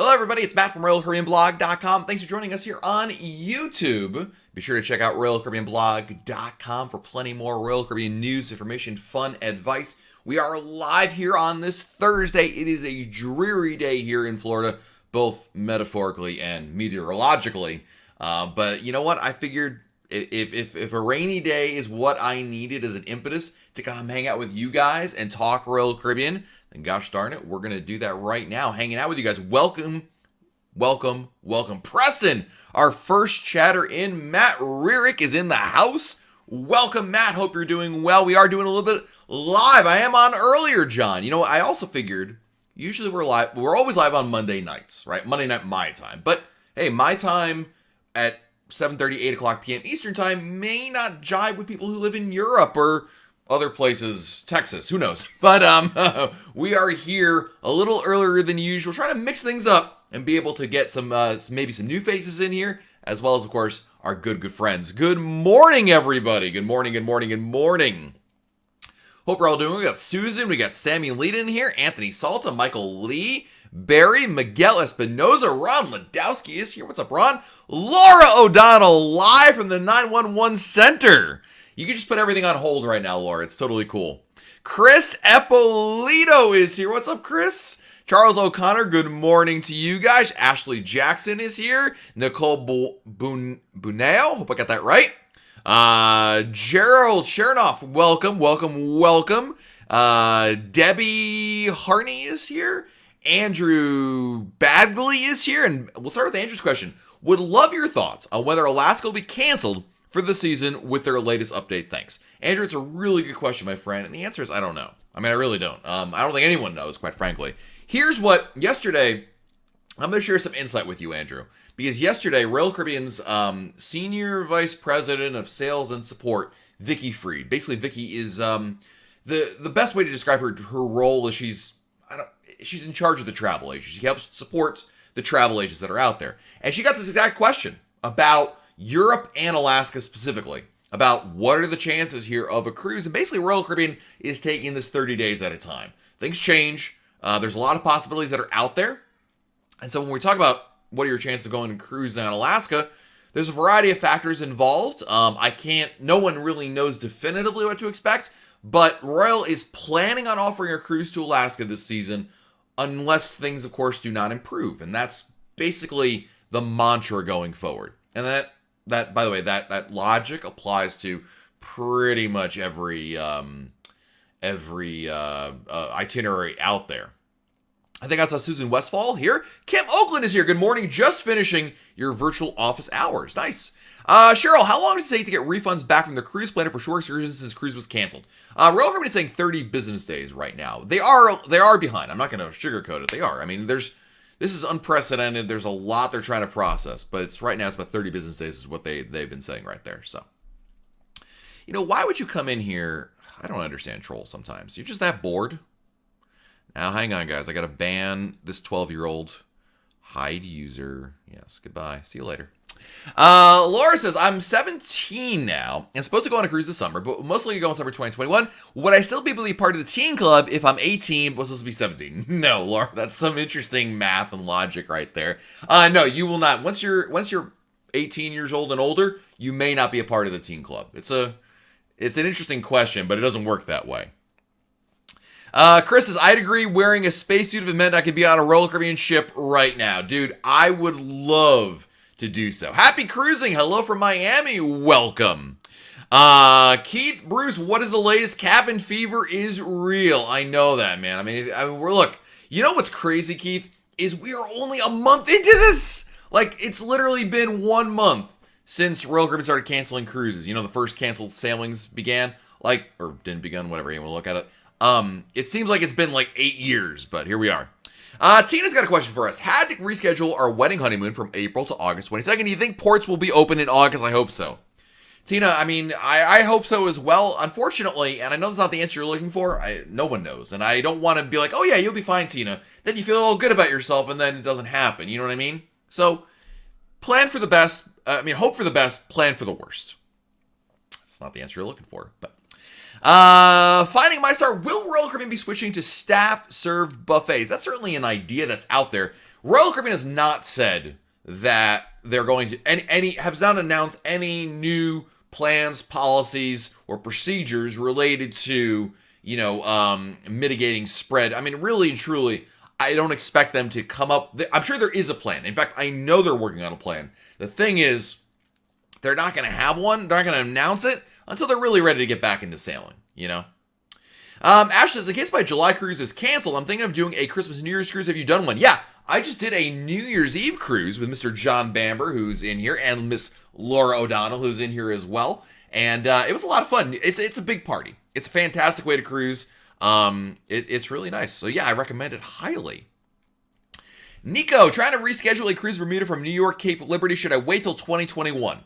Hello everybody, it's Matt from RoyalCaribbeanBlog.com. Thanks for joining us here on YouTube. Be sure to check out RoyalCaribbeanBlog.com for plenty more Royal Caribbean news, information, fun, advice. We are live here on this Thursday. It is a dreary day here in Florida, both metaphorically and meteorologically. But you know what? I figured if a rainy day is what I needed as an impetus to come hang out with you guys and talk Royal Caribbean, then gosh darn it, we're going to do that right now, hanging out with you guys. Welcome. Preston, our first chatter in. Matt Rierick is in the house. Welcome, Matt. Hope you're doing well. We are doing a little bit live. I am on earlier, John. You know, I also figured usually we're live. We're always live on Monday nights, right? Monday night my time. But hey, my time at 7:30, 8 o'clock p.m. Eastern time may not jive with people who live in Europe or other places, Texas, who knows? But we are here a little earlier than usual, trying to mix things up and be able to get some maybe some new faces in here, as well as, of course, our good friends. Good morning, everybody. Good morning. Hope we're all doing. We got Susan, we got Sammy Leda in here, Anthony Salta, Michael Lee, Barry, Miguel Espinoza, Ron Ladowski is here. What's up, Ron? Laura O'Donnell, live from the 911 Center. You can just put everything on hold right now, Laura. It's totally cool. Chris Eppolito is here. What's up, Chris? Charles O'Connor, good morning to you guys. Ashley Jackson is here. Nicole Buneo, hope I got that right. Gerald Chernoff, welcome. Debbie Harney is here. Andrew Bagley is here. And we'll start with Andrew's question. Would love your thoughts on whether Alaska will be canceled for the season with their latest update. Thanks. Andrew, it's a really good question, my friend. And the answer is I don't know. I mean, I really don't. I don't think anyone knows, quite frankly. Here's what yesterday, I'm going to share some insight with you, Andrew. Because yesterday, Royal Caribbean's Senior Vice President of Sales and Support, Vicky Freed. Basically, Vicky is the best way to describe her role is she's in charge of the travel agents. She helps support the travel agents that are out there. And she got this exact question about Europe and Alaska specifically, about what are the chances here of a cruise. And basically, Royal Caribbean is taking this 30 days at a time. Things change. There's a lot of possibilities that are out there. And so when we talk about what are your chances of going and cruising on Alaska, there's a variety of factors involved. No one really knows definitively what to expect, but Royal is planning on offering a cruise to Alaska this season unless things, of course, do not improve. And that's basically the mantra going forward. And that by the way, that logic applies to pretty much every itinerary out there. I think I saw Susan Westfall here. Kim Oakland is here. Good morning. Just finishing your virtual office hours. Nice. Cheryl, how long does it take to get refunds back from the cruise planner for short excursions since cruise was canceled? Royal Caribbean is saying 30 business days right now. They are behind. I'm not going to sugarcoat it. They are. I mean, this is unprecedented. There's a lot they're trying to process, but right now it's about 30 business days is what they've been saying right there. So, you know, why would you come in here? I don't understand trolls sometimes. You're just that bored. Now, hang on, guys. I got to ban this 12-year-old. Hide user. Yes, goodbye. See you later. Laura says, I'm 17 now and supposed to go on a cruise this summer, but mostly go in summer 2021. Would I still be able to be part of the teen club if I'm 18 but supposed to be 17? No, Laura, that's some interesting math and logic right there. No, you will not. Once you're 18 years old and older, you may not be a part of the teen club. It's an interesting question, but it doesn't work that way. Chris says, I'd agree wearing a spacesuit if it meant I could be on a Royal Caribbean ship right now. Dude, I would love to do so. Happy cruising. Hello from Miami. Welcome. Keith Bruce, what is the latest? Cabin fever is real. I know that, man. I mean, look, you know what's crazy, Keith, is we are only a month into this. Like, it's literally been 1 month since Royal Caribbean started canceling cruises. You know, the first canceled sailings began, or didn't begin, whatever you want to look at it. It seems like it's been like 8 years, but here we are. Tina's got a question for us. Had to reschedule our wedding honeymoon from April to August 22nd. Do you think ports will be open in August? I hope so. Tina, I mean, I hope so as well. Unfortunately, and I know that's not the answer you're looking for, no one knows. And I don't want to be like, oh yeah, you'll be fine, Tina. Then you feel all good about yourself and then it doesn't happen. You know what I mean? So, plan for the best. Hope for the best, plan for the worst. That's not the answer you're looking for, but. Finding My Star, will Royal Caribbean be switching to staff-served buffets? That's certainly an idea that's out there. Royal Caribbean has not said that they're going to any has not announced any new plans, policies, or procedures related to mitigating spread. I mean, really and truly, I don't expect them to come up. I'm sure there is a plan. In fact, I know they're working on a plan. The thing is, they're not going to have one. They're not going to announce it until they're really ready to get back into sailing. Ashley says, in case my July cruise is canceled, I'm thinking of doing a Christmas and New Year's cruise. Have you done one? Yeah, I just did a New Year's Eve cruise with Mr. John Bamber, who's in here, and Miss Laura O'Donnell, who's in here as well. And it was a lot of fun. It's a big party. It's a fantastic way to cruise. It's really nice. So yeah, I recommend it highly. Nico, trying to reschedule a cruise to Bermuda from New York, Cape Liberty. Should I wait till 2021?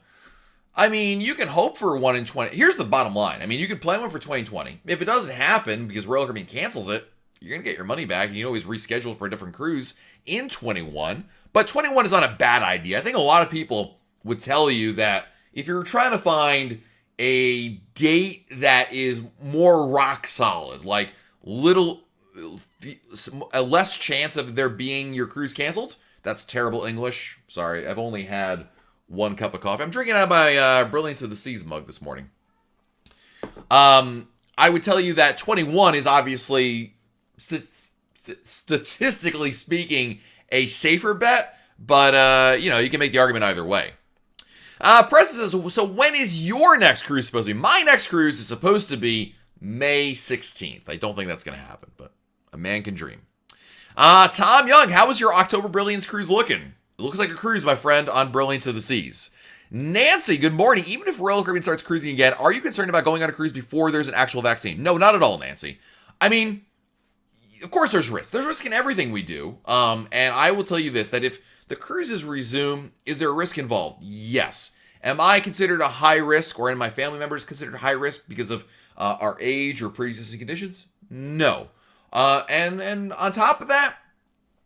I mean, you can hope for one in 20. Here's the bottom line. I mean, you can plan one for 2020. If it doesn't happen because Royal Caribbean cancels it, you're going to get your money back. And you can always reschedule for a different cruise in 21. But 21 is not a bad idea. I think a lot of people would tell you that if you're trying to find a date that is more rock solid, like a less chance of there being your cruise canceled. That's terrible English. Sorry, I've only had one cup of coffee. I'm drinking out of my Brilliance of the Seas mug this morning. I would tell you that 21 is obviously, statistically speaking, a safer bet, but you can make the argument either way. Preston says, so when is your next cruise supposed to be? My next cruise is supposed to be May 16th. I don't think that's going to happen, but a man can dream. Tom Young, how is your October Brilliance cruise looking? It looks like a cruise, my friend, on Brilliance of the Seas. Nancy, good morning. Even if Royal Caribbean starts cruising again, are you concerned about going on a cruise before there's an actual vaccine? No, not at all, Nancy. I mean, of course there's risk. There's risk in everything we do. And I will tell you this, that if the cruises resume, is there a risk involved? Yes. Am I considered a high risk, or are my family members considered high risk because of our age or pre-existing conditions? No. And on top of that,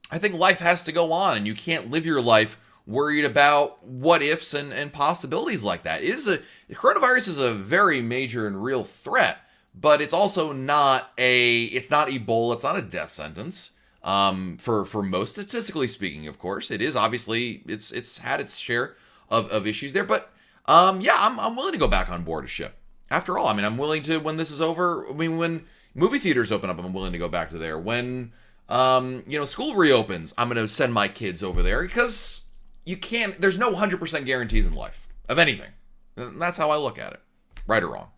I think life has to go on, and you can't live your life worried about what ifs and possibilities like that. The coronavirus is a very major and real threat, but it's also it's not Ebola, it's not a death sentence. For most, statistically speaking, of course, it is obviously, it's had its share of issues there, but I'm willing to go back on board a ship. After all, I mean, I'm willing to, when this is over, I mean, when movie theaters open up, I'm willing to go back to there. When school reopens, I'm going to send my kids over there, because there's no 100% guarantees in life of anything. And that's how I look at it. Right or wrong.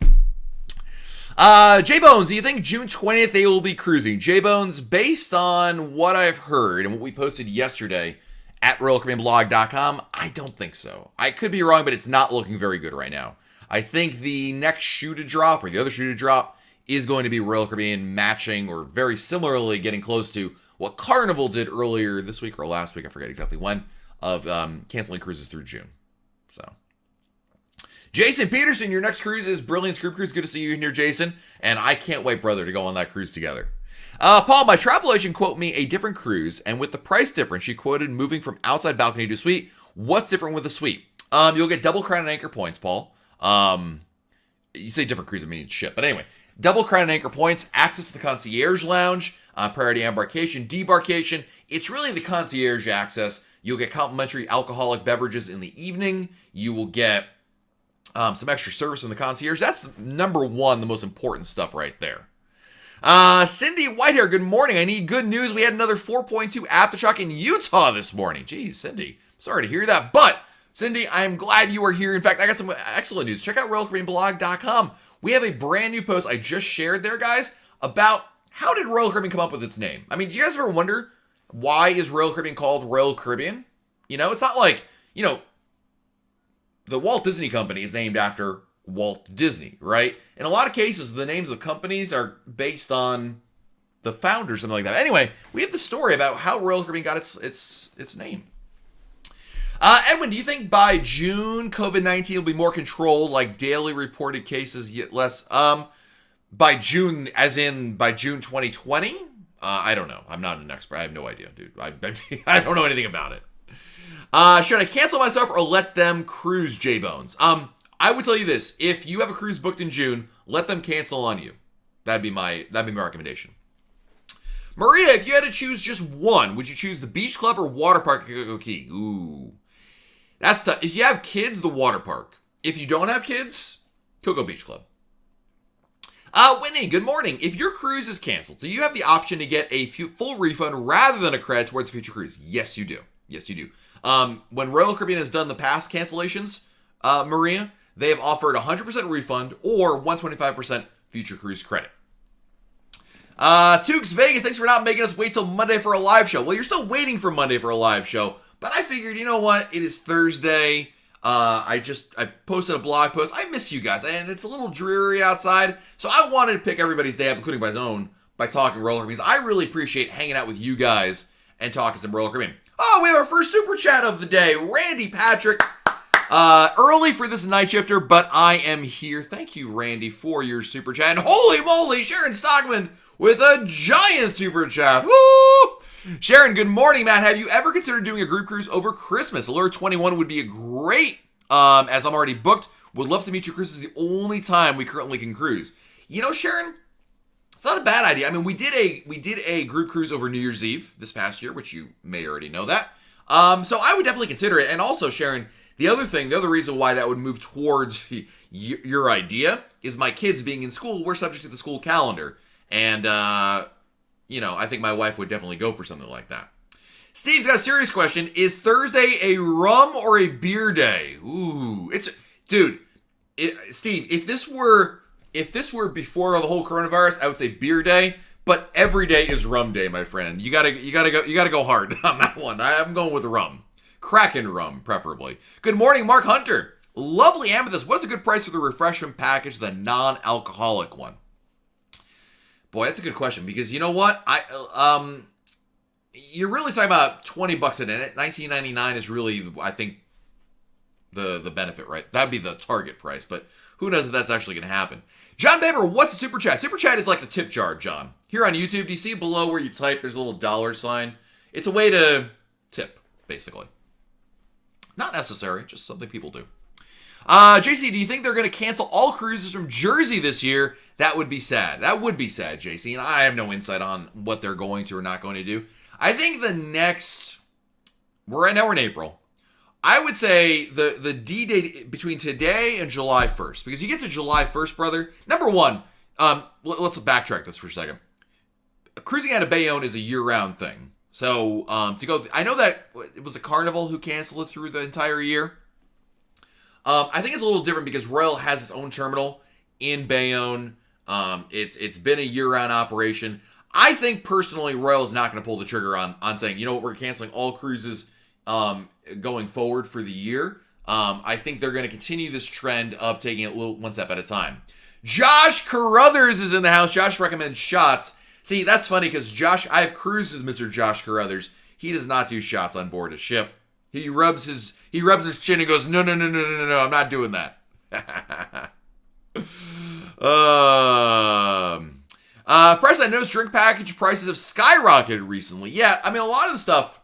J-Bones, do you think June 20th they will be cruising? J-Bones, based on what I've heard and what we posted yesterday at RoyalCaribbeanBlog.com, I don't think so. I could be wrong, but it's not looking very good right now. I think the next shoe to drop, or the other shoe to drop, is going to be Royal Caribbean matching, or very similarly getting close to what Carnival did earlier this week or last week, I forget exactly when, of canceling cruises through June. So, Jason Peterson, your next cruise is Brilliance Group Cruise. Good to see you in here, Jason. And I can't wait, brother, to go on that cruise together. Paul, my travel agent quoted me a different cruise, and with the price difference, she quoted moving from outside balcony to suite. What's different with the suite? You'll get double crown and anchor points, Paul. You say different cruise, I mean ship. But anyway, double crown and anchor points, access to the concierge lounge, priority embarkation, debarkation. It's really the concierge access. You'll get complimentary alcoholic beverages in the evening. You will get some extra service from the concierge. That's number one, the most important stuff right there. Cindy Whitehair, good morning. I need good news. We had another 4.2 aftershock in Utah this morning. Geez, Cindy, sorry to hear that. But, Cindy, I'm glad you are here. In fact, I got some excellent news. Check out RoyalCaribbeanBlog.com. We have a brand new post I just shared there, guys, about how did Royal Caribbean come up with its name? I mean, do you guys ever wonder, why is Royal Caribbean called Royal Caribbean? It's not like, the Walt Disney Company is named after Walt Disney, right? In a lot of cases, the names of companies are based on the founder, something like that. Anyway, we have the story about how Royal Caribbean got its name. Edwin, do you think by June, COVID-19 will be more controlled, like daily reported cases, yet less? By June, as in by June 2020? I don't know. I'm not an expert. I have no idea, dude. I don't know anything about it. Should I cancel myself or let them cruise, J-Bones? I would tell you this. If you have a cruise booked in June, let them cancel on you. That'd be my recommendation. Maria, if you had to choose just one, would you choose the beach club or water park at Cocoa Key? Ooh. That's tough. If you have kids, the water park. If you don't have kids, Cocoa Beach Club. Whitney, good morning. If your cruise is canceled, do you have the option to get a full refund rather than a credit towards a future cruise? Yes, you do. Yes, you do. When Royal Caribbean has done the past cancellations, Maria, they have offered 100% refund or 125% future cruise credit. Tukes Vegas, thanks for not making us wait till Monday for a live show. Well, you're still waiting for Monday for a live show, but I figured, you know what? It is Thursday. I posted a blog post. I miss you guys, and it's a little dreary outside, so I wanted to pick everybody's day up, including my own, by talking roller because I really appreciate hanging out with you guys and talking some roller Caribbean. Oh, we have our first super chat of the day. Randy Patrick. Early for this night shifter, but I am here. Thank you, Randy, for your super chat. And holy moly, Sharon Stockman with a giant super chat. Woo! Sharon, good morning, Matt. Have you ever considered doing a group cruise over Christmas? Allure 21 would be a great, as I'm already booked. Would love to meet you. Cruise is the only time we currently can cruise. You know, Sharon, it's not a bad idea. I mean, we did a group cruise over New Year's Eve this past year, which you may already know that. So I would definitely consider it. And also, Sharon, the other reason why that would move towards your idea is my kids being in school. We're subject to the school calendar. And, I think my wife would definitely go for something like that. Steve's got a serious question. Is Thursday a rum or a beer day? Ooh, Steve, if this were before the whole coronavirus, I would say beer day, but every day is rum day, my friend. You gotta go hard on that one. I'm going with rum. Kraken rum, preferably. Good morning, Mark Hunter. Lovely Amethyst. What's a good price for the refreshment package, the non-alcoholic one? Boy, that's a good question because you know what? You're really talking about $20 a minute. $19.99 is really, I think, the benefit, right? That'd be the target price, but who knows if that's actually going to happen. John Baber, what's a super chat? Super chat is like the tip jar, John. Here on YouTube, do you see below where you type? There's a little dollar sign. It's a way to tip, basically. Not necessary, just something people do. JC, do you think they're going to cancel all cruises from Jersey this year? That would be sad. That would be sad, JC. And I have no insight on what they're going to or not going to do. I think right now we're in April. I would say the D-date between today and July 1st. Because you get to July 1st, brother. Number one, let's backtrack this for a second. Cruising out of Bayonne is a year-round thing. So to go, I know that it was a Carnival who canceled it through the entire year. I think it's a little different because Royal has its own terminal in Bayonne. It's been a year-round operation. I think personally, Royal is not going to pull the trigger on saying, you know what, we're canceling all cruises going forward for the year. I think they're going to continue this trend of taking it one step at a time. Josh Carruthers is in the house. Josh recommends shots. See, that's funny because I have cruised with Mr. Josh Carruthers. He does not do shots on board a ship. He rubs his chin and goes, no, I'm not doing that. Price, I noticed drink package prices have skyrocketed recently. Yeah, I mean, a lot of the stuff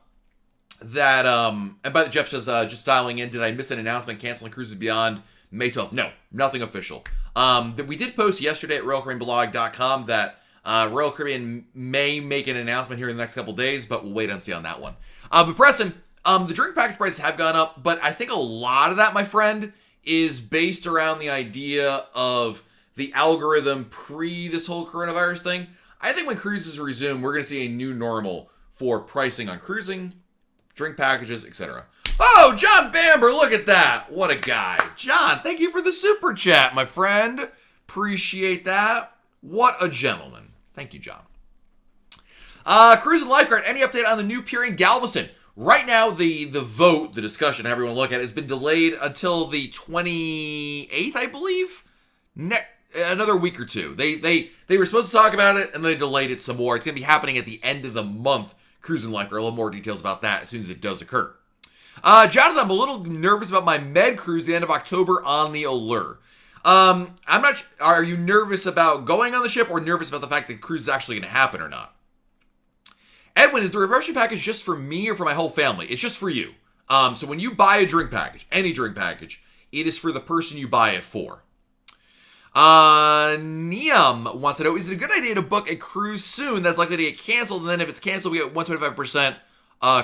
that, and by the Jeff says, just dialing in, did I miss an announcement canceling cruises beyond May 12th? No, nothing official. That we did post yesterday at RoyalCaribbeanBlog.com that Royal Caribbean may make an announcement here in the next couple days, but we'll wait and see on that one. But Preston, the drink package prices have gone up, but I think a lot of that, my friend, is based around the idea of the algorithm pre this whole coronavirus thing. I think when cruises resume, we're going to see a new normal for pricing on cruising, drink packages, etc. Oh, John Bamber, look at that. What a guy. John, thank you for the super chat, my friend. Appreciate that. What a gentleman. Thank you, John. Cruise and Lifeguard, any update on the new pier in Galveston? Right now, the vote, the discussion, however you want to look at it, has been delayed until the 28th, I believe. Another week or two. They were supposed to talk about it, and they delayed it some more. It's going to be happening at the end of the month. Cruise and Lifeguard, a little more details about that as soon as it does occur. Jonathan, I'm a little nervous about my med cruise the end of October on the Allure. I'm not. Are you nervous about going on the ship, or nervous about the fact that the cruise is actually going to happen or not? Edwin, is the refreshment package just for me or for my whole family? It's just for you. So when you buy a drink package, any drink package, it is for the person you buy it for. Neum wants to know, is it a good idea to book a cruise soon that's likely to get canceled, and then if it's canceled, we get 125%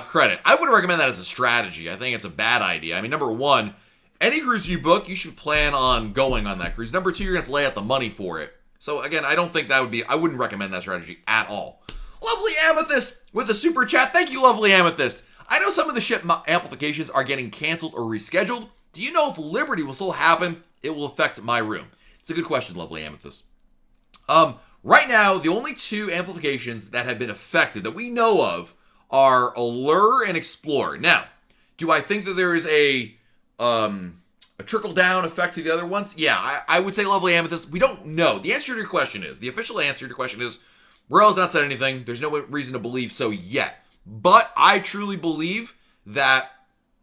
credit? I wouldn't recommend that as a strategy. I think it's a bad idea. I mean, number one, any cruise you book, you should plan on going on that cruise. Number two, you're going to have to lay out the money for it. So again, I don't think that would be, I wouldn't recommend that strategy at all. Lovely Amethyst with a super chat. Thank you, Lovely Amethyst. I know some of the ship amplifications are getting canceled or rescheduled. Do you know if Liberty will still happen? It will affect my room. It's a good question, Lovely Amethyst. Right now, the only two amplifications that have been affected that we know of are Allure and Explorer. Now, do I think that there is a trickle-down effect to the other ones? Yeah, I would say, Lovely Amethyst, we don't know. The answer to your question is, the official answer to your question is, Royal's not said anything. There's no reason to believe so yet. But I truly believe that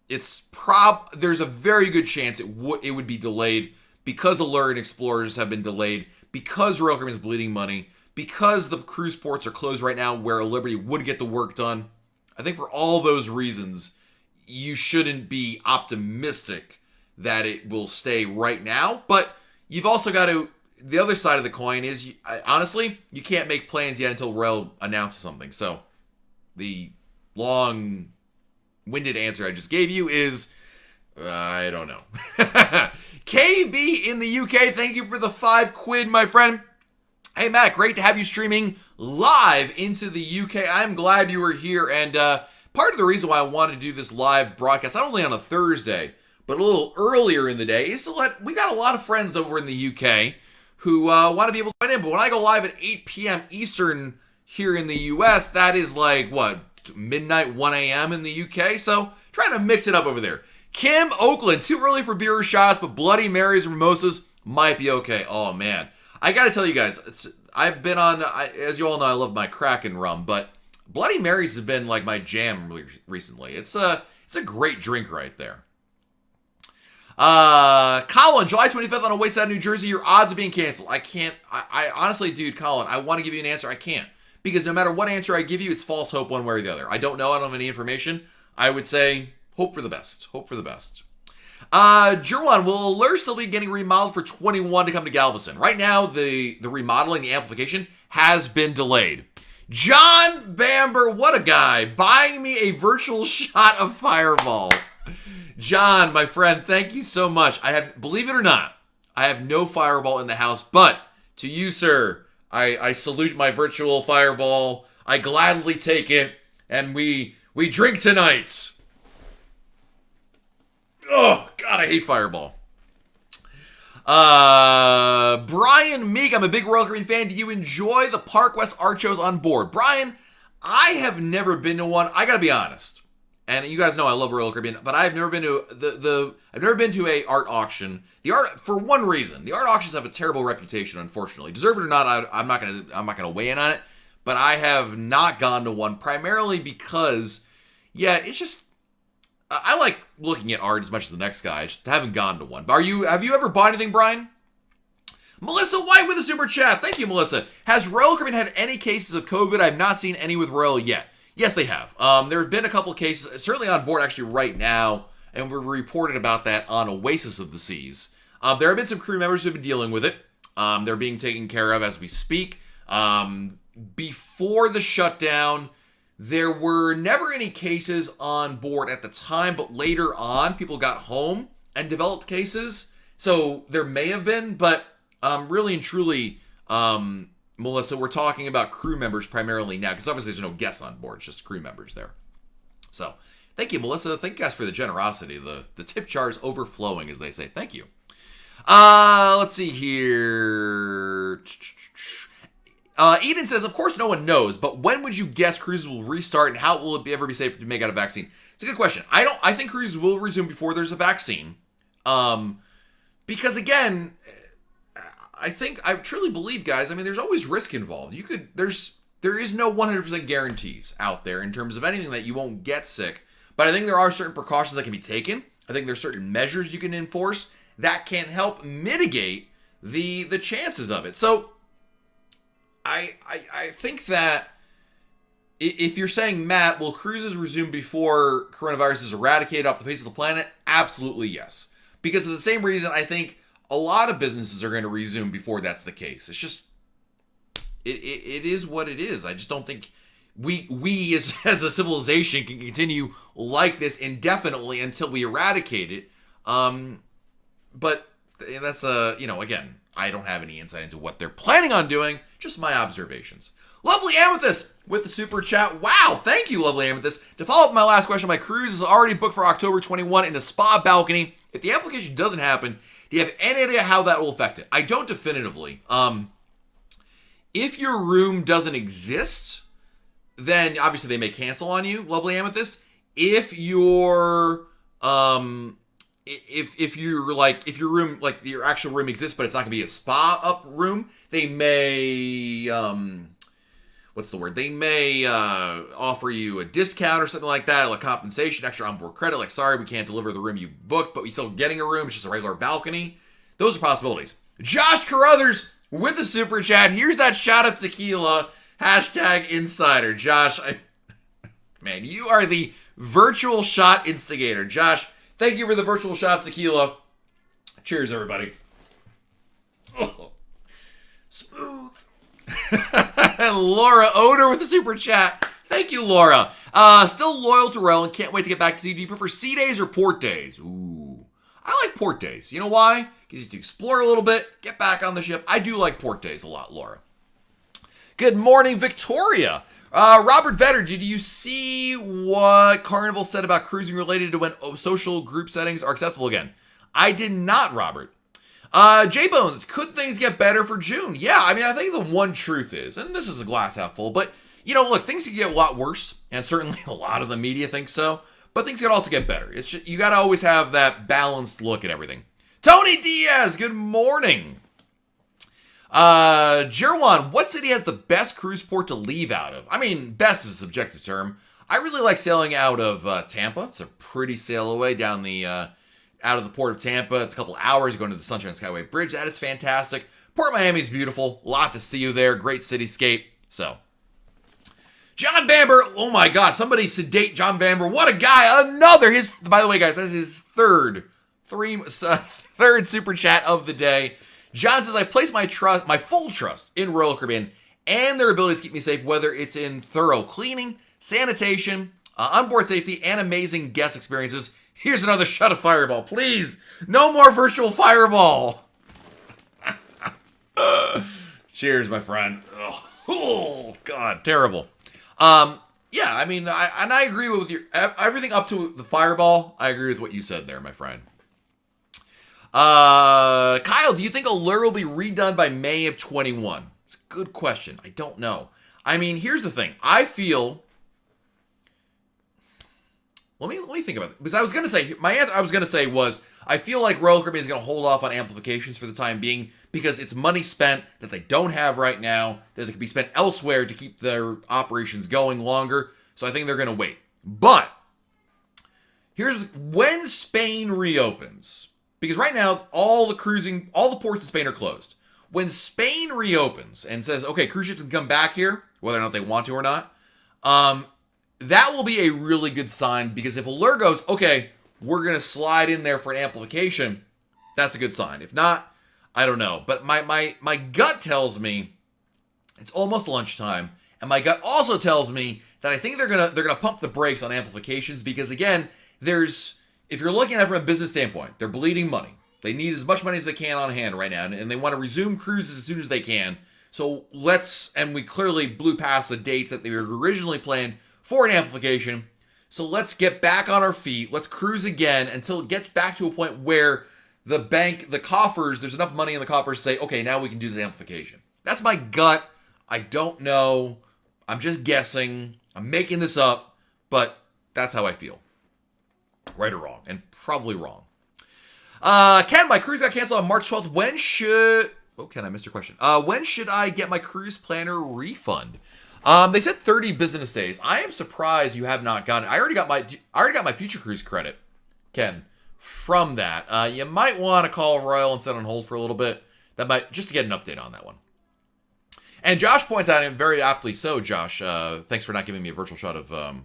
there's a very good chance it would be delayed because Allure and Explorers have been delayed, because Royal Caribbean is bleeding money, because the cruise ports are closed right now where Liberty would get the work done. I think for all those reasons, you shouldn't be optimistic that it will stay right now. But you've also got to, the other side of the coin is, honestly, you can't make plans yet until Royal announces something. So the long-winded answer I just gave you is, I don't know. KB in the UK, thank you for the £5, my friend. Hey, Matt, great to have you streaming live into the UK. I'm glad you were here. And part of the reason why I wanted to do this live broadcast, not only on a Thursday, but a little earlier in the day, is to we got a lot of friends over in the UK who want to be able to join in. But when I go live at 8 p.m. Eastern here in the US, that is like, what, midnight, 1 a.m. in the UK? So trying to mix it up over there. Kim Oakland, too early for beer or shots, but Bloody Marys or mimosas might be okay. Oh, man. I got to tell you guys, I've been on, as you all know, I love my Kraken rum, but Bloody Marys has been like my jam recently. It's a great drink right there. Colin, July 25th on a wayside, New Jersey, your odds of being canceled. I honestly, dude, Colin, I want to give you an answer. I can't. Because no matter what answer I give you, it's false hope one way or the other. I don't know. I don't have any information. I would say hope for the best. Hope for the best. Jerwan, will Allure still be getting remodeled for 21 to come to Galveston? Right now, the remodeling, the amplification, has been delayed. John Bamber, what a guy, buying me a virtual shot of Fireball. John, my friend, thank you so much. Believe it or not, I have no Fireball in the house, but to you, sir, I salute my virtual Fireball. I gladly take it, and we drink tonight. Oh, God, I hate Fireball. Brian Meek, I'm a big Royal Caribbean fan. Do you enjoy the Park West art shows on board? Brian, I have never been to one. I gotta be honest. And you guys know I love Royal Caribbean, but I've never been to I've never been to a art auction. For one reason. The art auctions have a terrible reputation, unfortunately. Deserve it or not, I'm not gonna weigh in on it. But I have not gone to one, primarily because, yeah, it's just, I like looking at art as much as the next guy. I just haven't gone to one. Have you ever bought anything, Brian? Melissa White with a super chat. Thank you, Melissa. Has Royal Caribbean had any cases of COVID? I've not seen any with Royal yet. Yes, they have. There have been a couple cases, certainly on board actually right now, and we're reported about that on Oasis of the Seas. There have been some crew members who have been dealing with it. They're being taken care of as we speak. Before the shutdown, there were never any cases on board at the time, but later on, people got home and developed cases. So there may have been, but really and truly, Melissa, we're talking about crew members primarily now, because obviously there's no guests on board, it's just crew members there. So thank you, Melissa. Thank you guys for the generosity. The tip jar is overflowing, as they say. Thank you. Let's see here. Eden says, of course no one knows, but when would you guess cruises will restart, and how will it ever be safe to make out a vaccine? It's a good question. I think cruises will resume before there's a vaccine. Because again, I truly believe, guys, I mean, there's always risk involved. There is no 100% guarantees out there in terms of anything that you won't get sick. But I think there are certain precautions that can be taken. I think there's certain measures you can enforce that can help mitigate the chances of it. So I think that if you're saying, Matt, will cruises resume before coronavirus is eradicated off the face of the planet? Absolutely yes. Because of the same reason, I think a lot of businesses are going to resume before that's the case. It's just, it is what it is. I just don't think we as a civilization can continue like this indefinitely until we eradicate it. But that's again, I don't have any insight into what they're planning on doing, just my observations. Lovely Amethyst with the super chat. Wow, thank you, Lovely Amethyst. To follow up my last question, my cruise is already booked for October 21 in a spa balcony. If the application doesn't happen, do you have any idea how that will affect it? I don't definitively. If your room doesn't exist, then obviously they may cancel on you, Lovely Amethyst. If your if your room, like your actual room exists, but it's not gonna be a spa up room, they may what's the word? They may offer you a discount or something like that, like compensation, extra onboard credit. Like, sorry, we can't deliver the room you booked, but we still getting a room. It's just a regular balcony. Those are possibilities. Josh Carruthers with the super chat. Here's that shot of tequila. Hashtag insider. Josh, man, you are the virtual shot instigator. Josh, thank you for the virtual shot of tequila. Cheers, everybody. Oh, smooth. Laura Oder with the super chat. Thank you, Laura. Still loyal to Rel and can't wait to get back to sea. Do you prefer sea days or port days? Ooh, I like port days. You know why? Because you to explore a little bit, get back on the ship. I do like port days a lot, Laura. Good morning, Victoria. Robert Vetter, did you see what Carnival said about cruising related to when social group settings are acceptable again? I did not, Robert. J-Bones, could things get better for June? Yeah, I mean, I think the one truth is, and this is a glass half full, but, look, things can get a lot worse, and certainly a lot of the media think so, but things can also get better. It's just, you got to always have that balanced look at everything. Tony Diaz, good morning. Jerwan, what city has the best cruise port to leave out of? I mean, best is a subjective term. I really like sailing out of Tampa. It's a pretty sail away down the out of the port of Tampa. It's a couple hours going to the Sunshine Skyway Bridge. That is fantastic. Port Miami is beautiful. A lot to see you there. Great cityscape. So, John Bamber. Oh my God! Somebody sedate John Bamber. What a guy! Another. By the way, guys, that's his third super chat of the day. John says, I place my full trust in Royal Caribbean and their ability to keep me safe, whether it's in thorough cleaning, sanitation, onboard safety, and amazing guest experiences. Here's another shot of Fireball. Please, no more virtual Fireball. Cheers, my friend. Oh, God, terrible. Yeah, I mean, I agree with everything up to the Fireball. I agree with what you said there, my friend. Kyle, do you think Allure will be redone by May of 21? It's a good question. I don't know. I mean, here's the thing. I feel. Let me think about it. Because I was going to say, my answer I was going to say was, I feel like Royal Caribbean is going to hold off on amplifications for the time being because it's money spent that they don't have right now, that they could be spent elsewhere to keep their operations going longer. So I think they're going to wait. But here's when Spain reopens. Because right now, all the ports in Spain are closed. When Spain reopens and says, okay, cruise ships can come back here, whether or not they want to or not, that will be a really good sign. Because if Allure goes, okay, we're going to slide in there for an amplification, that's a good sign. If not, I don't know. But my gut tells me it's almost lunchtime. And my gut also tells me that I think they're gonna pump the brakes on amplifications. Because again, if you're looking at it from a business standpoint, they're bleeding money. They need as much money as they can on hand right now, and they want to resume cruises as soon as they can. So and we clearly blew past the dates that they were originally planned for an amplification. So let's get back on our feet. Let's cruise again until it gets back to a point where the coffers, there's enough money in the coffers to say, okay, now we can do this amplification. That's my gut. I don't know. I'm just guessing. I'm making this up, but that's how I feel. Right or wrong, and probably wrong. Ken, my cruise got canceled on March 12th. Ken, I missed your question. When should I get my cruise planner refund? They said 30 business days. I am surprised you have not gotten it. I already got my future cruise credit, Ken, from that. You might want to call Royal and set on hold for a little bit. Just to get an update on that one. And Josh points out, and very aptly so, Josh, thanks for not giving me a virtual shot of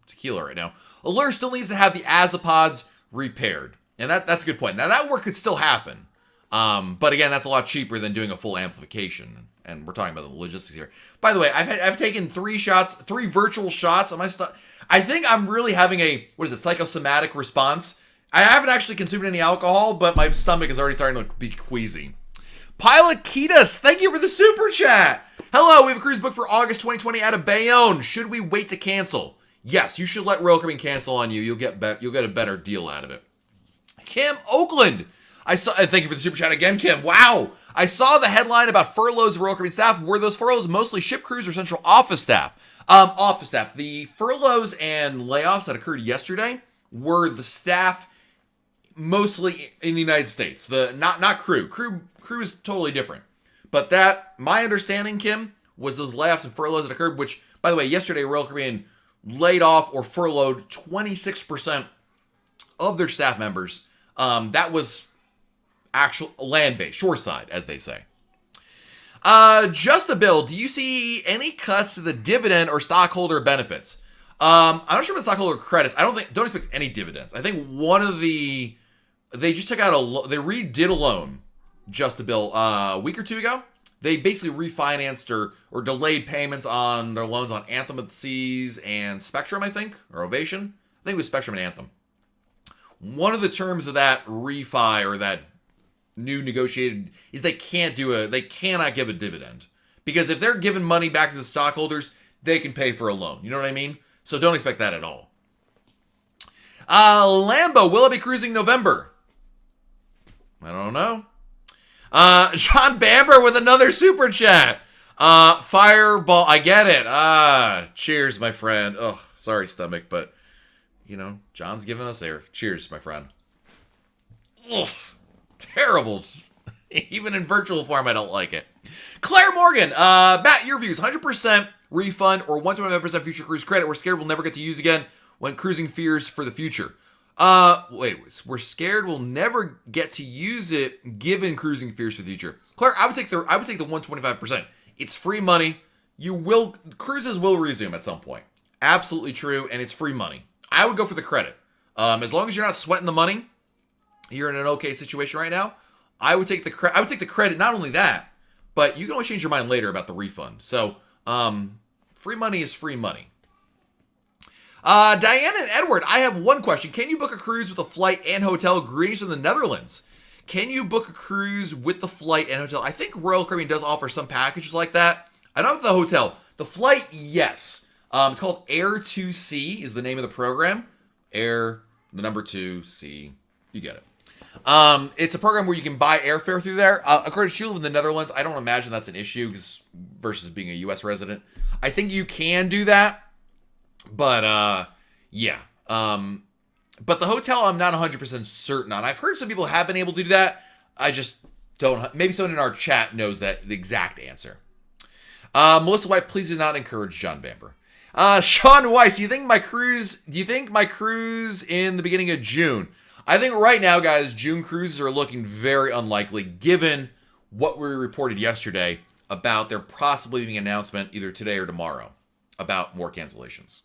tequila right now. Allure still needs to have the azipods repaired. And that's a good point. Now, that work could still happen. But again, that's a lot cheaper than doing a full amplification. And we're talking about the logistics here. By the way, I've taken 3 virtual shots on my stuff. I think I'm really having a, psychosomatic response. I haven't actually consumed any alcohol, but my stomach is already starting to be queasy. Pilot Ketus, thank you for the super chat. Hello, we have a cruise booked for August 2020 out of Bayonne. Should we wait to cancel? Yes, you should let Royal Caribbean cancel on you. You'll get a better deal out of it. Kim Oakland, thank you for the super chat again, Kim. Wow. I saw the headline about furloughs of Royal Caribbean staff. Were those furloughs mostly ship crews or central office staff? Office staff. The furloughs and layoffs that occurred yesterday were the staff mostly in the United States. Not crew. Crew is totally different. But that, my understanding, Kim, was those layoffs and furloughs that occurred, which, by the way, yesterday Royal Caribbean laid off or furloughed 26% of their staff members. That was actual land-based, shoreside, as they say. Just a bill. Do you see any cuts to the dividend or stockholder benefits? I'm not sure about stockholder credits. Don't expect any dividends. I think they just took out they redid a loan, just a bill, a week or two ago. They basically refinanced or delayed payments on their loans on Anthem of the Seas and Spectrum, I think, or Ovation. I think it was Spectrum and Anthem. One of the terms of that refi or that new negotiated is they cannot give a dividend, because if they're giving money back to the stockholders, they can pay for a loan. You know what I mean? So don't expect that at all. Lambo, will it be cruising November? I don't know. John Bamber with another super chat. Fireball, I get it. Cheers, my friend. Oh, sorry, stomach, but John's giving us air. Cheers, my friend. Ugh. Terrible. Even in virtual form, I don't like it. Claire Morgan, Matt, your views: 100% refund or 125% future cruise credit. We're scared we'll never get to use again when cruising fears for the future. We're scared we'll never get to use it given cruising fears for the future. Claire, I would take the 125%. It's free money. Cruises will resume at some point. Absolutely true, and it's free money. I would go for the credit. As long as you're not sweating the money, you're in an okay situation right now. I would take the credit. Not only that, but you can always change your mind later about the refund. So, free money is free money. Diane and Edward, I have one question. Can you book a cruise with a flight and hotel? Greetings from the Netherlands. Can you book a cruise with the flight and hotel? I think Royal Caribbean does offer some packages like that. I don't have the hotel. The flight, yes. It's called Air to Sea is the name of the program. Air, the number 2, Sea. You get it. It's a program where you can buy airfare through there. According to Sheila in the Netherlands, I don't imagine that's an issue versus being a U.S. resident. I think you can do that, but yeah. But the hotel, I'm not 100% certain on. I've heard some people have been able to do that. I just don't. Maybe someone in our chat knows the exact answer. Melissa White, please do not encourage John Bamber. Sean Weiss, do you think my cruise in the beginning of June? I think right now, guys, June cruises are looking very unlikely given what we reported yesterday about there possibly being an announcement either today or tomorrow about more cancellations.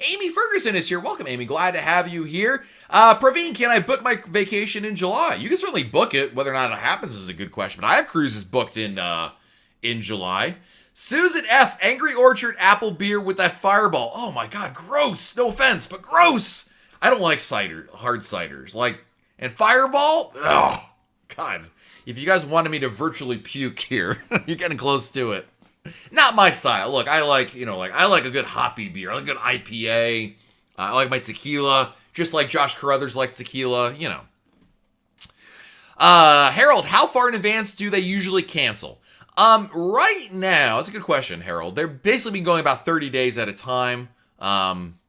Amy Ferguson is here. Welcome, Amy. Glad to have you here. Praveen, can I book my vacation in July? You can certainly book it. Whether or not it happens is a good question, but I have cruises booked in July. Susan F., Angry Orchard apple beer with that fireball. Oh my God, gross. No offense, but gross. I don't like hard ciders. And Fireball? Oh, God. If you guys wanted me to virtually puke here, you're getting close to it. Not my style. Look, I like a good hoppy beer. I like a good IPA. I like my tequila, just like Josh Carruthers likes tequila, Harold, how far in advance do they usually cancel? Right now, it's a good question, Harold. They're basically been going about 30 days at a time.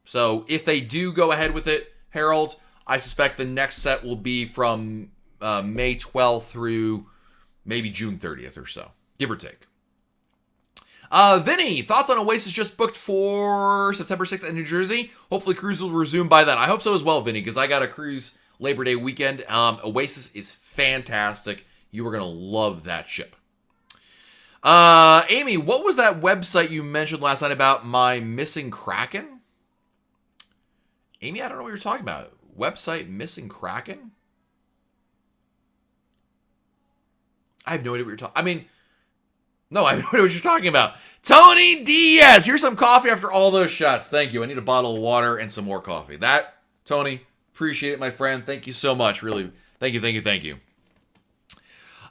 So if they do go ahead with it, Harold, I suspect the next set will be from May 12th through maybe June 30th or so, give or take. Vinny, thoughts on Oasis just booked for September 6th in New Jersey? Hopefully cruise will resume by then. I hope so as well, Vinny, because I got a cruise Labor Day weekend. Oasis is fantastic. You are going to love that ship. Amy, what was that website you mentioned last night about my missing Kraken? Amy, I don't know what you're talking about. Website missing Kraken? I have no idea what you're talking. I mean, no, I have no idea what you're talking about. Tony Diaz, here's some coffee after all those shots. Thank you. I need a bottle of water and some more coffee. That, Tony, appreciate it, my friend. Thank you so much. Really, thank you, thank you, thank you.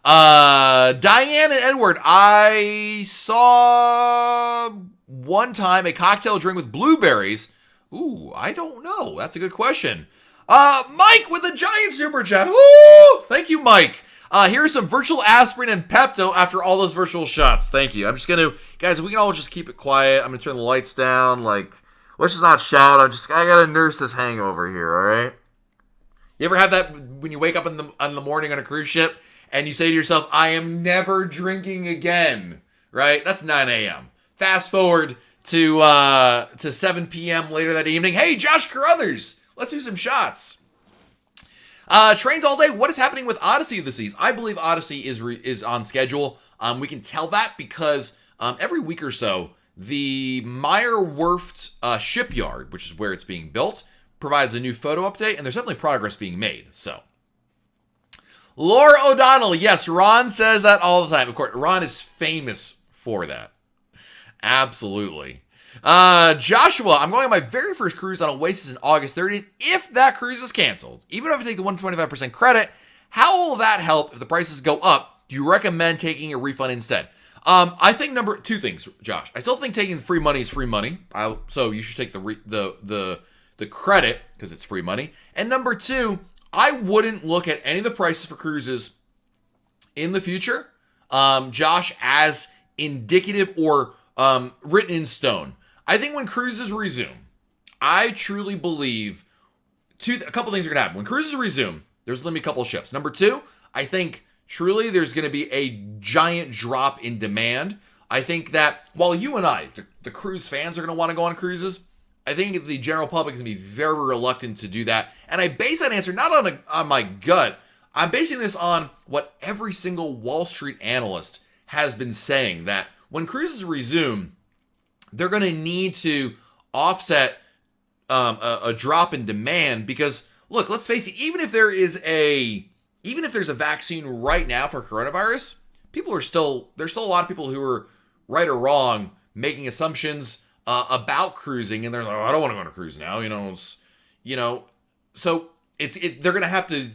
Diane and Edward, I saw one time a cocktail drink with blueberries. Ooh, I don't know. That's a good question. Mike with a giant super chat. Ooh, thank you, Mike. Here's some virtual aspirin and Pepto after all those virtual shots. Thank you. I'm just gonna, guys, if we can all just keep it quiet. I'm gonna turn the lights down. Like, let's just not shout. I gotta nurse this hangover here. All right. You ever have that when you wake up in the morning on a cruise ship and you say to yourself, "I am never drinking again." Right? That's 9 a.m. Fast forward to 7 p.m. later that evening. Hey, Josh Carruthers, let's do some shots. Trains all day. What is happening with Odyssey this season? I believe Odyssey is on schedule. We can tell that because every week or so, the Meyer Werft shipyard, which is where it's being built, provides a new photo update, and there's definitely progress being made. So, Laura O'Donnell, yes, Ron says that all the time. Of course, Ron is famous for that. Absolutely. Joshua, I'm going on my very first cruise on Oasis on August 30th. If that cruise is canceled, even if I take the 125% credit, how will that help if the prices go up? Do you recommend taking a refund instead? I think two things, Josh. I still think taking the free money is free money. So you should take the credit because it's free money. And number two, I wouldn't look at any of the prices for cruises in the future, Josh, as indicative or written in stone. I think when cruises resume, I truly believe a couple things are going to happen. When cruises resume, there's going to be a couple of ships. Number two, I think truly there's going to be a giant drop in demand. I think that while you and I, the cruise fans, are going to want to go on cruises, I think the general public is going to be very reluctant to do that. And I base that answer not on my gut. I'm basing this on what every single Wall Street analyst has been saying, that when cruises resume, they're going to need to offset a drop in demand because, look, let's face it, even if there's a vaccine right now for coronavirus, there's still a lot of people who are right or wrong making assumptions about cruising, and they're like, "Oh, I don't want to go on a cruise now," so they're going to have to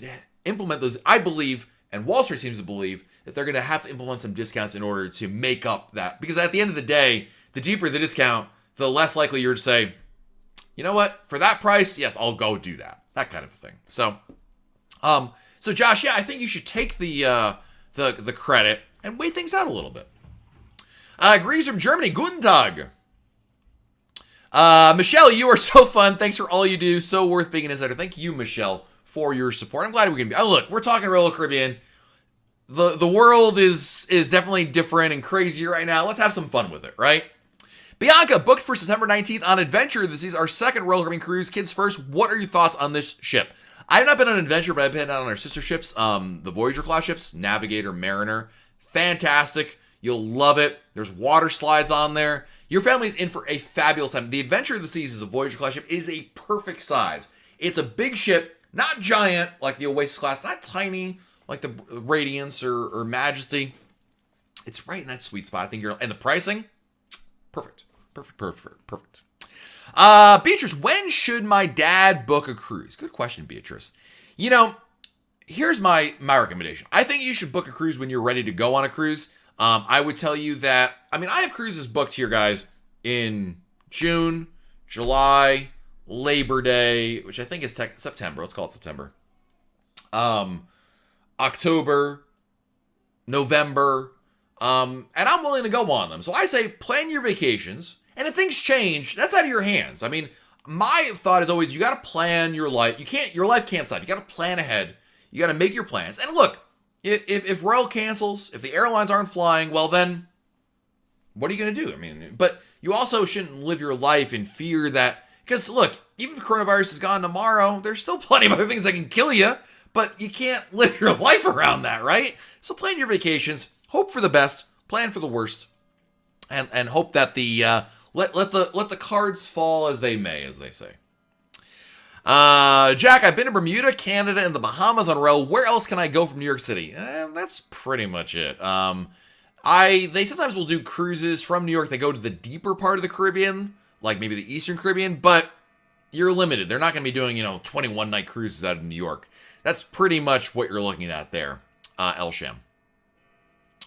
implement those. I believe, and Wall Street seems to believe, that they're going to have to implement some discounts in order to make up that, because at the end of the day, the deeper the discount, the less likely you're to say, you know what, for that price, yes, I'll go do that kind of thing. So Josh, yeah, I think you should take the credit and wait things out a little bit. Greetings from Germany, Guten Tag. Michelle, you are so fun. Thanks for all you do. So worth being an insider. Thank you, Michelle, for your support. I'm glad we can be. Oh, look, we're talking Royal Caribbean. The world is definitely different and crazier right now. Let's have some fun with it, right? Bianca, booked for September 19th on Adventure. This is our second Royal Caribbean cruise. Kids first, what are your thoughts on this ship? I have not been on Adventure, but I've been on our sister ships, the Voyager class ships, Navigator, Mariner. Fantastic. You'll love it. There's water slides on there. Your family's in for a fabulous time. The Adventure of the Seas is a Voyager class ship. It is a perfect size. It's a big ship, not giant like the Oasis class, not tiny like the Radiance or Majesty. It's right in that sweet spot. I think and the pricing, perfect. Beatrice, when should my dad book a cruise? Good question, Beatrice. Here's my recommendation. I think you should book a cruise when you're ready to go on a cruise. I would tell you that, I have cruises booked here, guys, in June, July, Labor Day, which I think is September. Let's call it September. October, November, and I'm willing to go on them. So I say plan your vacations, and if things change, that's out of your hands. My thought is always, you got to plan your life. Your life can't stop. You got to plan ahead. You got to make your plans. And look, if Royal cancels, if the airlines aren't flying, well then, what are you going to do? But you also shouldn't live your life in fear that, because look, even if coronavirus is gone tomorrow, there's still plenty of other things that can kill you, but you can't live your life around that, right? So plan your vacations, hope for the best, plan for the worst, and hope that let the cards fall as they may, as they say. Jack, I've been to Bermuda, Canada, and the Bahamas on rail. Where else can I go from New York City? That's pretty much it. They sometimes will do cruises from New York. They go to the deeper part of the Caribbean, like maybe the Eastern Caribbean, but you're limited. They're not going to be doing, 21 night cruises out of New York. That's pretty much what you're looking at there, Elsham.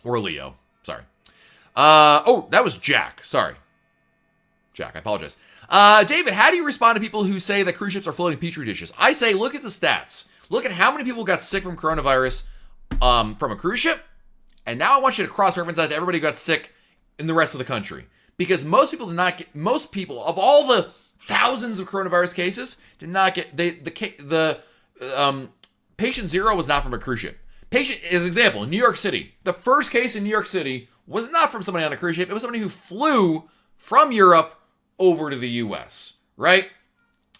Or Leo. Sorry. That was Jack. Sorry. Jack, I apologize. David, how do you respond to people who say that cruise ships are floating petri dishes? I say, look at the stats. Look at how many people got sick from coronavirus from a cruise ship. And now I want you to cross-reference that to everybody who got sick in the rest of the country. Because most people, of all the thousands of coronavirus cases, did not get, patient zero was not from a cruise ship. Patient, as an example, in New York City, the first case in New York City was not from somebody on a cruise ship. It was somebody who flew from Europe over to the U.S., right?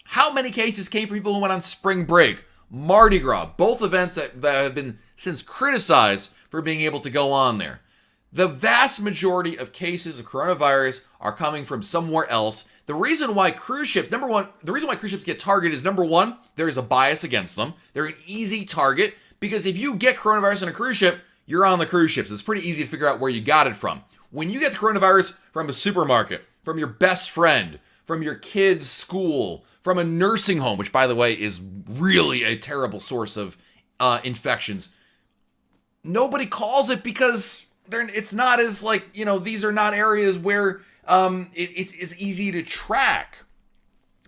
How many cases came from people who went on spring break, Mardi Gras, both events that have been since criticized for being able to go on there? The vast majority of cases of coronavirus are coming from somewhere else. The reason why cruise ships, get targeted is, number one, there is a bias against them. They're an easy target because if you get coronavirus on a cruise ship, you're on the cruise ships. It's pretty easy to figure out where you got it from. When you get the coronavirus from a supermarket, from your best friend, from your kid's school, from a nursing home, which, by the way, is really a terrible source of infections, nobody calls it because it's not as these are not areas where it's easy to track.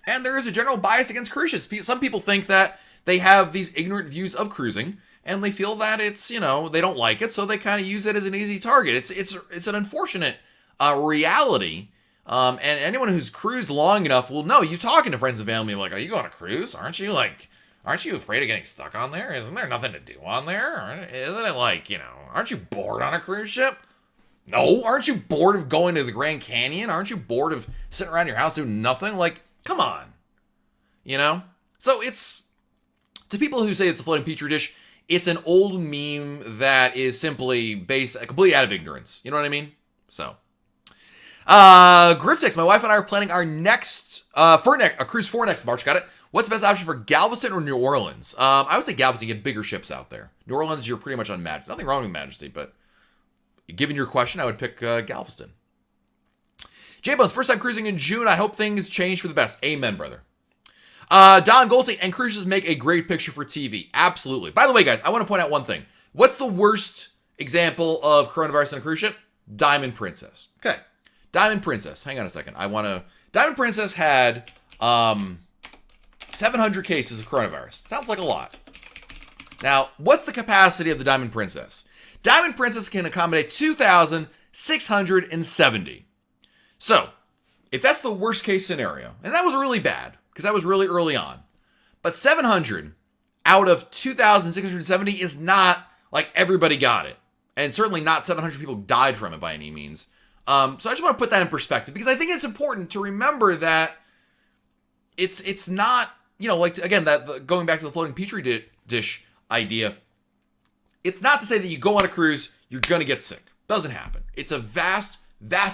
And there is a general bias against cruise ships. Some people think that they have these ignorant views of cruising, and they feel that it's, they don't like it, so they kind of use it as an easy target. It's an unfortunate reality. And anyone who's cruised long enough will know. You talking to friends and family like, are you going on a cruise? Aren't you afraid of getting stuck on there? Isn't there nothing to do on there? Isn't it aren't you bored on a cruise ship? No. Aren't you bored of going to the Grand Canyon? Aren't you bored of sitting around your house doing nothing? Come on. So it's, to people who say it's a floating petri dish, it's an old meme that is simply based completely out of ignorance. You know what I mean? So, Griftix, my wife and I are planning our next a cruise for next March. Got it. What's the best option for Galveston or New Orleans? I would say Galveston. You get bigger ships out there. New Orleans, you're pretty much unmatched. Nothing wrong with Majesty, but given your question, I would pick Galveston. J-Bones, first time cruising in June. I hope things change for the best. Amen, brother. Don Goldstein, and cruises make a great picture for TV. Absolutely. By the way, guys, I want to point out one thing. What's the worst example of coronavirus on a cruise ship? Diamond Princess. Okay. Diamond Princess. Hang on a second. Diamond Princess had 700 cases of coronavirus. Sounds like a lot. Now, what's the capacity of the Diamond Princess? Diamond Princess can accommodate 2,670. So, if that's the worst case scenario, and that was really bad, because that was really early on, but 700 out of 2,670 is not like everybody got it. And certainly not 700 people died from it by any means. So I just want to put that in perspective, because I think it's important to remember that it's not, again, that going back to the floating petri dish idea, it's not to say that you go on a cruise, you're going to get sick. Doesn't happen. It's a vast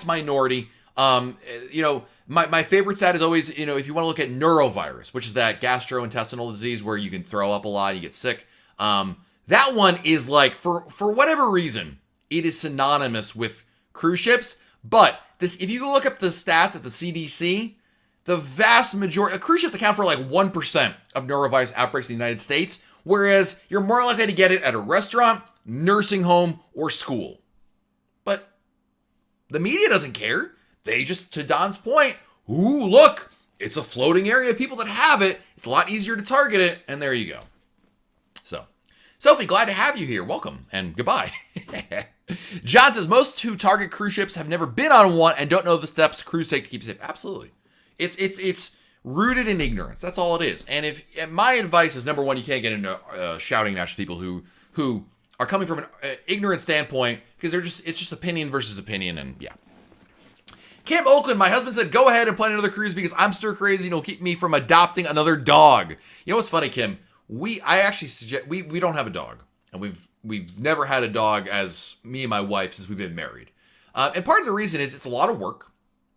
minority. My favorite stat is always, if you want to look at neurovirus, which is that gastrointestinal disease where you can throw up a lot, you get sick. That one is for whatever reason, it is synonymous with cruise ships. But if you look up the stats at the CDC, the vast majority of cruise ships account for 1% of neurovirus outbreaks in the United States, whereas you're more likely to get it at a restaurant, nursing home, or school. But the media doesn't care. They just, to Don's point, ooh, look, it's a floating area of people that have it. It's a lot easier to target it, and there you go. So, Sophie, glad to have you here. Welcome, and goodbye. John says, most who target cruise ships have never been on one and don't know the steps crews take to keep safe. Absolutely. It's rooted in ignorance. That's all it is. And my advice is, number one, you can't get into shouting match with people who are coming from an ignorant standpoint, because it's just opinion versus opinion, and yeah. Camp Oakland, my husband said, go ahead and plan another cruise because I'm stir crazy and it'll keep me from adopting another dog. You know what's funny, Kim? I actually suggest we don't have a dog, and we've never had a dog as me and my wife since we've been married. And part of the reason is it's a lot of work.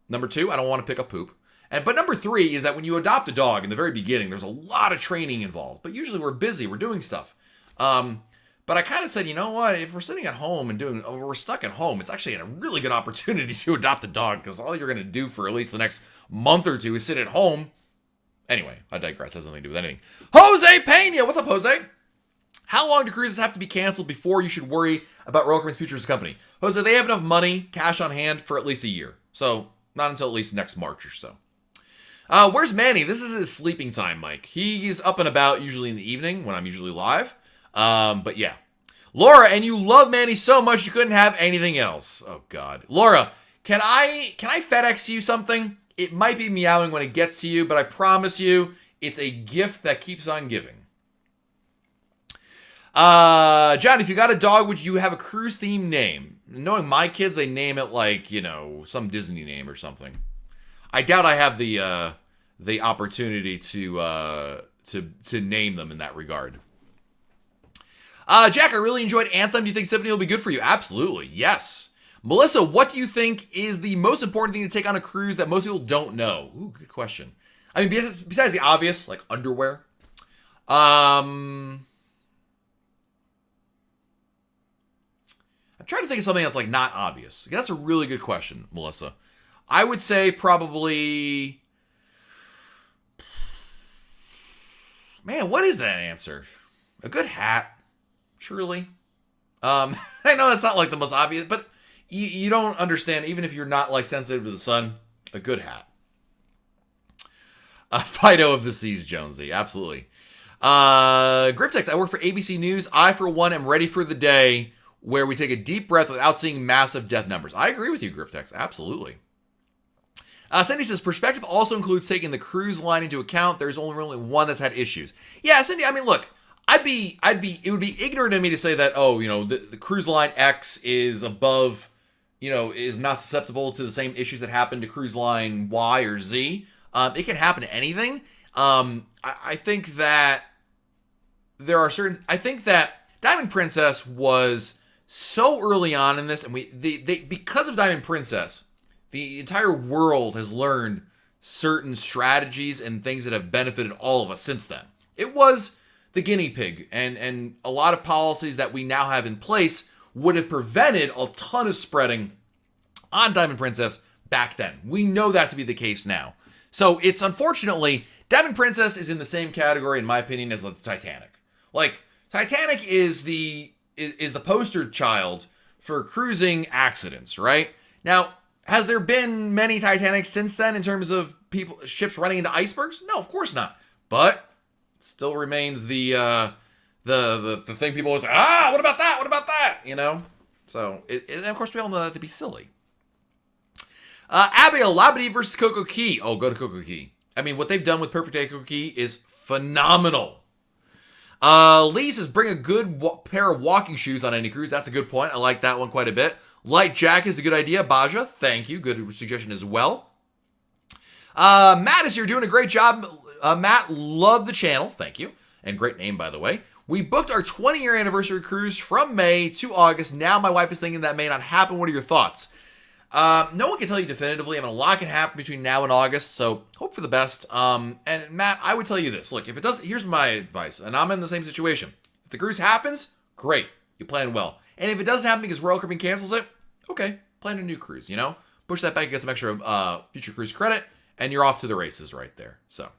Number two, I don't want to pick up poop. But number 3 is that when you adopt a dog in the very beginning, there's a lot of training involved. But usually we're busy, we're doing stuff. But I kind of said, you know what? If we're sitting at home and we're stuck at home, it's actually a really good opportunity to adopt a dog, because all you're going to do for at least the next month or two is sit at home. Anyway, I digress. It has nothing to do with anything. Jose Pena, what's up, Jose? How long do cruises have to be canceled before you should worry about Royal Caribbean's future as a company? Jose, they have enough money, cash on hand for at least a year. So not until at least next March or so. Where's Manny? This is his sleeping time, Mike. He's up and about usually in the evening when I'm usually live. But yeah. Laura, and you love Manny so much you couldn't have anything else. Oh, God. Laura, can I FedEx you something? It might be meowing when it gets to you, but I promise you it's a gift that keeps on giving. John, if you got a dog, would you have a cruise-themed name? Knowing my kids, they name it like, some Disney name or something. I doubt I have the opportunity to name them in that regard. Jack, I really enjoyed Anthem. Do you think Symphony will be good for you? Absolutely, yes. Melissa, what do you think is the most important thing to take on a cruise that most people don't know? Ooh, good question. I mean, besides the obvious, like underwear. I'm trying to think of something that's like not obvious. That's a really good question, Melissa. I would say probably... Man, what is that answer? A good hat. Surely. I know that's not like the most obvious, but you don't understand, even if you're not like sensitive to the sun, a good hat. Fido of the Seas, Jonesy. Absolutely. Griftex, I work for ABC News. I, for one, am ready for the day where we take a deep breath without seeing massive death numbers. I agree with you, Griftex. Absolutely. Cindy says, perspective also includes taking the cruise line into account. There's only really one that's had issues. Yeah, Cindy, I mean, look, it would be ignorant of me to say that, the cruise line X is above, is not susceptible to the same issues that happen to cruise line Y or Z. It can happen to anything. I think that I think that Diamond Princess was so early on in this, and because of Diamond Princess, the entire world has learned certain strategies and things that have benefited all of us since then. It was the guinea pig, and a lot of policies that we now have in place would have prevented a ton of spreading on Diamond Princess back then. We know that to be the case now. So it's unfortunately, Diamond Princess is in the same category, in my opinion, as the Titanic. Like, Titanic is the poster child for cruising accidents, right? Now, has there been many Titanics since then in terms of ships running into icebergs? No, of course not. But it still remains the thing people always say, what about that? What about that? So, and of course, we all know that to be silly. Abigail, Labadee versus Coco Key. Oh, go to Coco Key. I mean, what they've done with Perfect Day Coco Key is phenomenal. Lee says, bring a good pair of walking shoes on any cruise. That's a good point. I like that one quite a bit. Light jacket is a good idea. Baja, thank you. Good suggestion as well. Matt is here doing a great job. Matt, love the channel. Thank you. And great name, by the way. We booked our 20-year anniversary cruise from May to August. Now my wife is thinking that may not happen. What are your thoughts? No one can tell you definitively. I mean, a lot can happen between now and August, so hope for the best. And Matt, I would tell you this. Look, if it does, here's my advice, and I'm in the same situation. If the cruise happens, great. You plan well. And if it doesn't happen because Royal Caribbean cancels it, okay, plan a new cruise, Push that back, get some extra future cruise credit, and you're off to the races right there. So,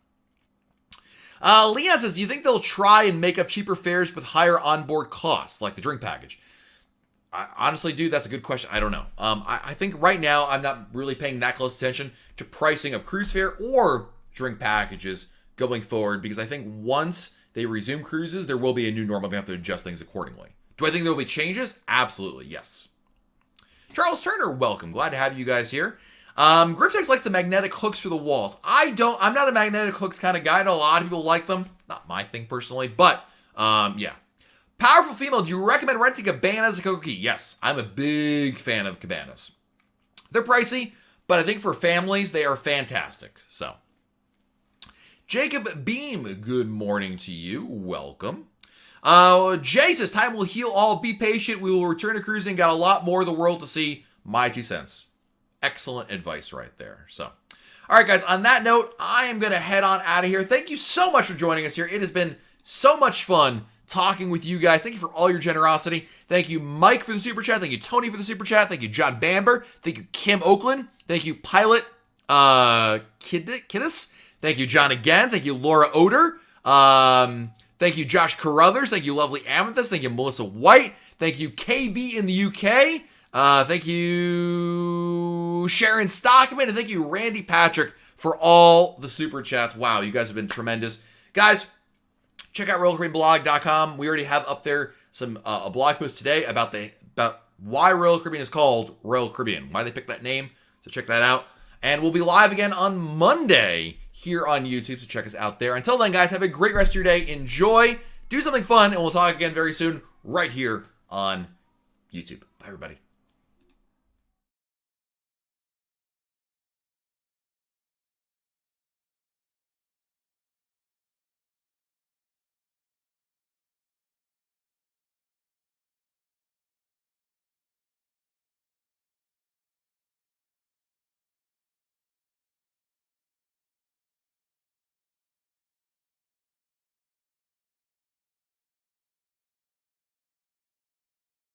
Leon says, do you think they'll try and make up cheaper fares with higher onboard costs, like the drink package? Honestly, dude, that's a good question. I don't know. I think right now I'm not really paying that close attention to pricing of cruise fare or drink packages going forward, because I think once they resume cruises, there will be a new normal. They have to adjust things accordingly. Do I think there will be changes? Absolutely, yes. Charles Turner, welcome. Glad to have you guys here. Griftex likes the magnetic hooks for the walls. I'm not a magnetic hooks kind of guy. I know a lot of people like them. Not my thing personally, but yeah. Powerful female, do you recommend renting Cabanas at Coco Key? Yes, I'm a big fan of Cabanas. They're pricey, but I think for families, they are fantastic. So, Jacob Beam, good morning to you. Welcome. Jay says, time will heal all. Be patient. We will return to cruising. Got a lot more of the world to see. My 2 cents. Excellent advice right there. So, All right, guys, on that note, I am going to head on out of here. Thank you so much for joining us here. It has been so much fun talking with you guys. Thank you for all your generosity. Thank you, Mike, for the super chat. Thank you, Tony, for the super chat. Thank you, John Bamber. Thank you, Kim Oakland. Thank you, Pilot Kiddis. Thank you, John again. Thank you, Laura Oder. Thank you, Josh Carruthers. Thank you, Lovely Amethyst. Thank you, Melissa White. Thank you, KB in the UK. Thank you, Sharon Stockman. And thank you, Randy Patrick, for all the super chats. Wow, you guys have been tremendous. Guys, check out RoyalCaribbeanBlog.com. We already have up there some a blog post today about why Royal Caribbean is called Royal Caribbean, why they picked that name. So check that out. And we'll be live again on Monday here on YouTube, so check us out there. Until then, guys, have a great rest of your day. Enjoy, do something fun, and we'll talk again very soon right here on YouTube. Bye, everybody.